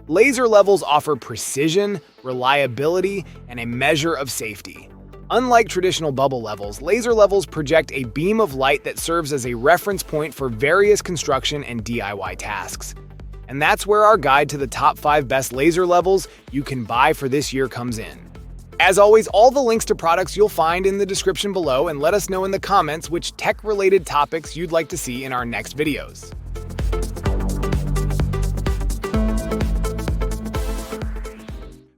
Laser levels offer precision, reliability, and a measure of safety. Unlike traditional bubble levels, laser levels project a beam of light that serves as a reference point for various construction and DIY tasks. And that's where our guide to the top 5 best laser levels you can buy for this year comes in. As always, all the links to products you'll find in the description below, and let us know in the comments which tech-related topics you'd like to see in our next videos.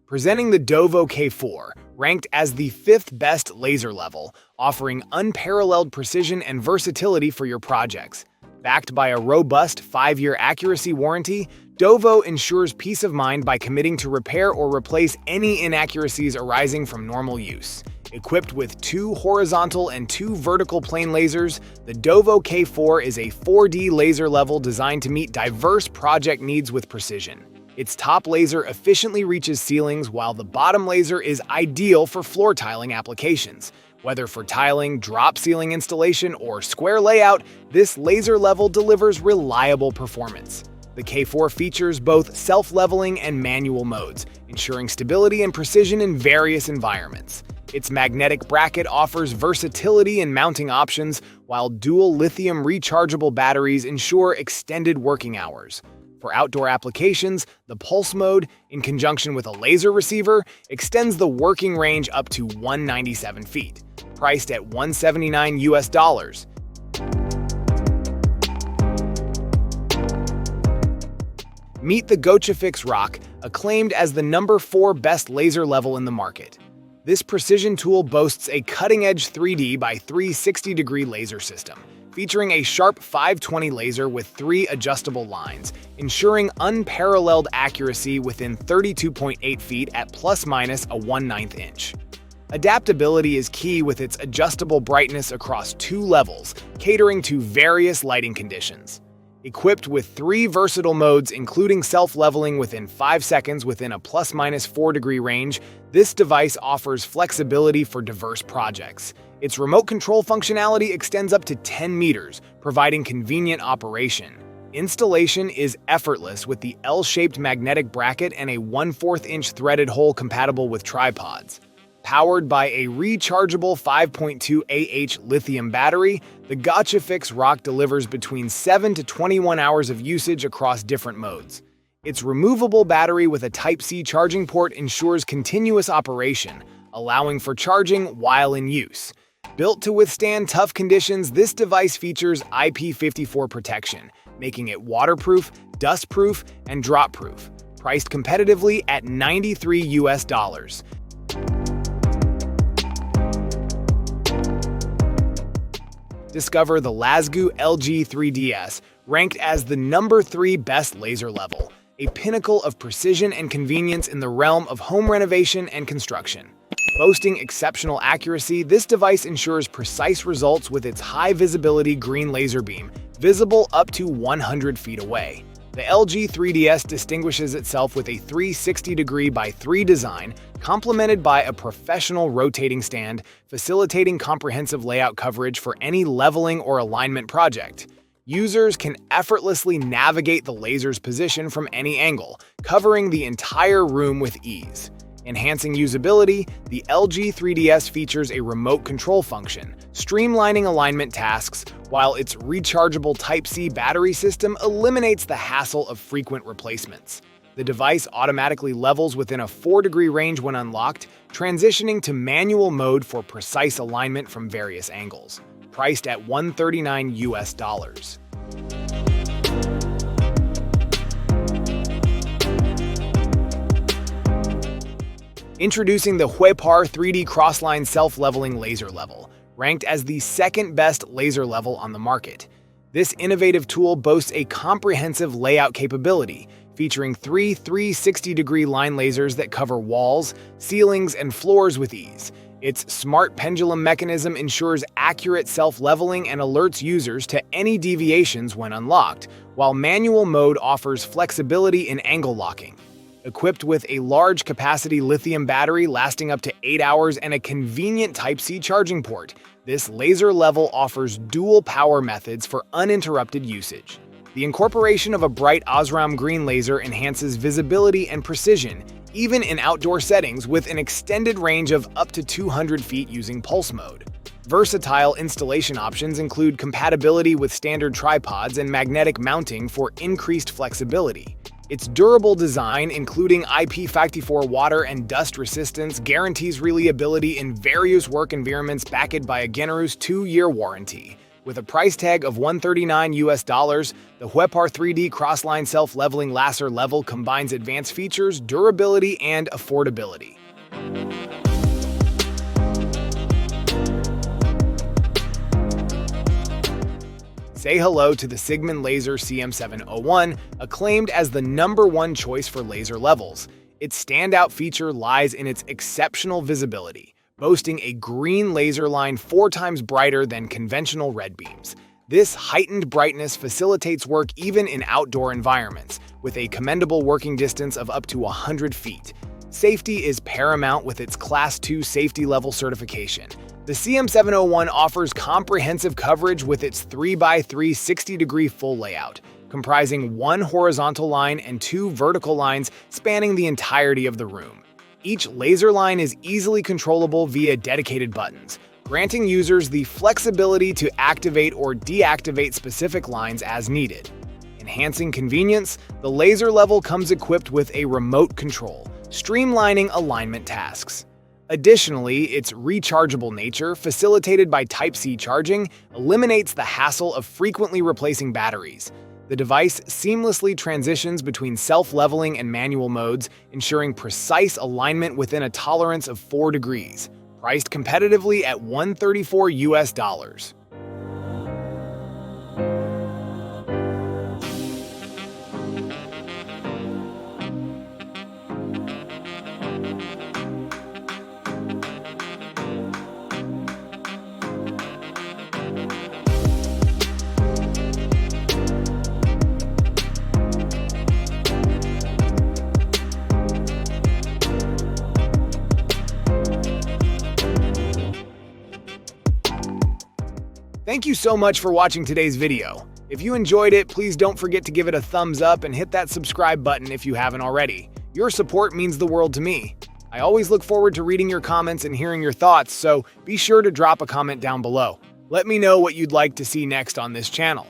Presenting the Dovoh K4, ranked as the 5th best laser level, offering unparalleled precision and versatility for your projects. Backed by a robust 5-year accuracy warranty, Dovoh ensures peace of mind by committing to repair or replace any inaccuracies arising from normal use. Equipped with 2 horizontal and 2 vertical plane lasers, the Dovoh K4 is a 4D laser level designed to meet diverse project needs with precision. Its top laser efficiently reaches ceilings, while the bottom laser is ideal for floor tiling applications. Whether for tiling, drop ceiling installation, or square layout, this laser level delivers reliable performance. The K4 features both self-leveling and manual modes, ensuring stability and precision in various environments. Its magnetic bracket offers versatility in mounting options, while dual lithium rechargeable batteries ensure extended working hours. For outdoor applications, the pulse mode, in conjunction with a laser receiver, extends the working range up to 197 feet, priced at $179 US. Meet the Gochifix Rock, acclaimed as the number 4 best laser level in the market. This precision tool boasts a cutting-edge 3D by 360-degree laser system, featuring a sharp 520 laser with 3 adjustable lines, ensuring unparalleled accuracy within 32.8 feet at ± a 1/9 inch. Adaptability is key with its adjustable brightness across 2 levels, catering to various lighting conditions. Equipped with 3 versatile modes including self-leveling within 5 seconds within a ± 4-degree range, this device offers flexibility for diverse projects. Its remote control functionality extends up to 10 meters, providing convenient operation. Installation is effortless with the L-shaped magnetic bracket and a 1/4 inch threaded hole compatible with tripods. Powered by a rechargeable 5.2 Ah lithium battery, the Gochifix Rock delivers between 7 to 21 hours of usage across different modes. Its removable battery with a Type-C charging port ensures continuous operation, allowing for charging while in use. Built to withstand tough conditions, this device features IP54 protection, making it waterproof, dustproof, and drop-proof, priced competitively at $93 US. Discover the Lasgoo LG3DS, ranked as the number 3 best laser level, a pinnacle of precision and convenience in the realm of home renovation and construction. Boasting exceptional accuracy, this device ensures precise results with its high-visibility green laser beam, visible up to 100 feet away. The LG 3DS distinguishes itself with a 360-degree by 3 design, complemented by a professional rotating stand, facilitating comprehensive layout coverage for any leveling or alignment project. Users can effortlessly navigate the laser's position from any angle, covering the entire room with ease. Enhancing usability, the LG 3DS features a remote control function, streamlining alignment tasks, while its rechargeable Type-C battery system eliminates the hassle of frequent replacements. The device automatically levels within a 4-degree range when unlocked, transitioning to manual mode for precise alignment from various angles. Priced at $139 US. Introducing the Huepar 3D Crossline Self-Leveling Laser Level, ranked as the 2nd best laser level on the market. This innovative tool boasts a comprehensive layout capability, featuring 3 360-degree line lasers that cover walls, ceilings, and floors with ease. Its smart pendulum mechanism ensures accurate self-leveling and alerts users to any deviations when unlocked, while manual mode offers flexibility in angle locking. Equipped with a large-capacity lithium battery lasting up to 8 hours and a convenient Type-C charging port, this laser level offers dual power methods for uninterrupted usage. The incorporation of a bright Osram green laser enhances visibility and precision, even in outdoor settings, with an extended range of up to 200 feet using pulse mode. Versatile installation options include compatibility with standard tripods and magnetic mounting for increased flexibility. Its durable design, including IP54 water and dust resistance, guarantees reliability in various work environments backed by a generous 2-year warranty. With a price tag of $139, the Huepar 3D Crossline Self-Leveling Laser Level combines advanced features, durability, and affordability. Say hello to the Cigman Laser CM701, acclaimed as the #1 choice for laser levels. Its standout feature lies in its exceptional visibility, boasting a green laser line 4 times brighter than conventional red beams. This heightened brightness facilitates work even in outdoor environments, with a commendable working distance of up to 100 feet. Safety is paramount with its Class 2 safety level certification. The CM701 offers comprehensive coverage with its 3x3 60-degree full layout, comprising 1 horizontal line and 2 vertical lines spanning the entirety of the room. Each laser line is easily controllable via dedicated buttons, granting users the flexibility to activate or deactivate specific lines as needed. Enhancing convenience, the laser level comes equipped with a remote control, streamlining alignment tasks. Additionally, its rechargeable nature, facilitated by Type-C charging, eliminates the hassle of frequently replacing batteries. The device seamlessly transitions between self-leveling and manual modes, ensuring precise alignment within a tolerance of 4 degrees. Priced competitively at $134. Thank you so much for watching today's video. If you enjoyed it, please don't forget to give it a thumbs up and hit that subscribe button if you haven't already. Your support means the world to me. I always look forward to reading your comments and hearing your thoughts, so be sure to drop a comment down below. Let me know what you'd like to see next on this channel.